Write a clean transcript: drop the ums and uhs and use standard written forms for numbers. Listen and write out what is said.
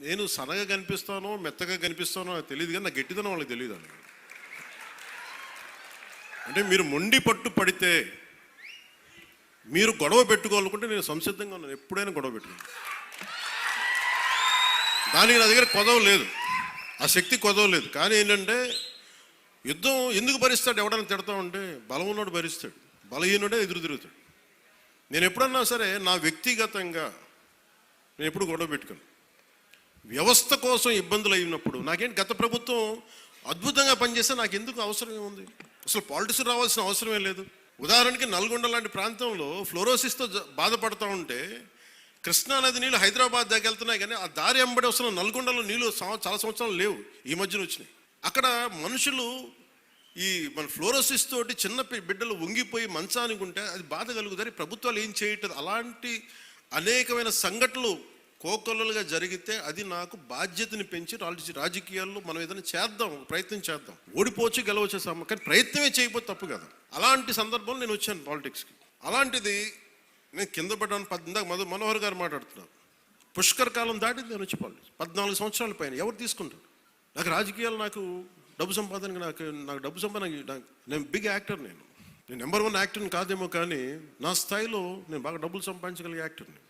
నేను సన్నగా కనిపిస్తానో మెత్తగా కనిపిస్తానో నాకు తెలియదు, కానీ నా గట్టిదనం వాళ్ళకి తెలియదు అండి. అంటే మీరు మొండి పట్టు పడితే, మీరు గొడవ పెట్టుకోవాలనుకుంటే నేను సంసిద్ధంగా ఉన్నాను, ఎప్పుడైనా గొడవ పెట్టుకున్నాను. దానికి నా దగ్గర కొదవ లేదు, ఆ శక్తి కొదవ లేదు. కానీ ఏంటంటే యుద్ధం ఎందుకు భరిస్తాడు? ఎవడన్నా తిడతా ఉంటే బలం ఉన్నోడు భరిస్తాడు, బలహీనుడే ఎదురు తిరుగుతాడు. నేను ఎప్పుడన్నా సరే నా వ్యక్తిగతంగా నేను ఎప్పుడు గొడవ పెట్టుకోను. వ్యవస్థ కోసం ఇబ్బందులు అయినప్పుడు నాకేంటి, గత ప్రభుత్వం అద్భుతంగా పనిచేస్తే నాకు ఎందుకు అవసరం ఏముంది? అసలు పాలిటిక్స్ రావాల్సిన అవసరమే లేదు. ఉదాహరణకి నల్గొండ లాంటి ప్రాంతంలో ఫ్లోరోసిస్తో బాధపడుతూ ఉంటే కృష్ణానది నీళ్ళు హైదరాబాద్ దగ్గర వెళ్తున్నాయి, కానీ ఆ దారి వెంబడి వస్తున్న నల్గొండలో నీళ్ళు చాలా సంవత్సరాలు లేవు, ఈ మధ్యన వచ్చినాయి. అక్కడ మనుషులు ఈ మన ఫ్లోరోసిస్ తోటి చిన్న బిడ్డలు వంగిపోయి మంచానికి ఉంటే అది బాధ కలుగుతారు. ప్రభుత్వాలు ఏం చేయట్లేదు. అలాంటి అనేకమైన సంఘటనలు కోకొల్లలుగా జరిగితే అది నాకు బాధ్యతని పెంచి రాజకీయాల్లో మనం ఏదైనా చేద్దాం, ప్రయత్నం చేద్దాం. ఓడిపోవచ్చు గెలవచ్చు కానీ ప్రయత్నమే చేయకపోతే తప్పు కదా. అలాంటి సందర్భంలో నేను వచ్చాను పాలిటిక్స్కి. అలాంటిది నేను కింద పడ్డాను. మనోహర్ గారు మాట్లాడుతున్నారు, పుష్కర్ కాలం దాటింది నేను వచ్చి పాలిటిక్స్ 14 సంవత్సరాల పైన. ఎవరు తీసుకుంటారు? నాకు రాజకీయాలు, నాకు డబ్బు సంపాదనకి, నాకు డబ్బు సంపాదన, నేను బిగ్ యాక్టర్. నేను నెంబర్ 1 యాక్టర్ని కాదేమో, కానీ నా స్థాయిలో నేను బాగా డబ్బులు సంపాదించగలిగే యాక్టర్ని.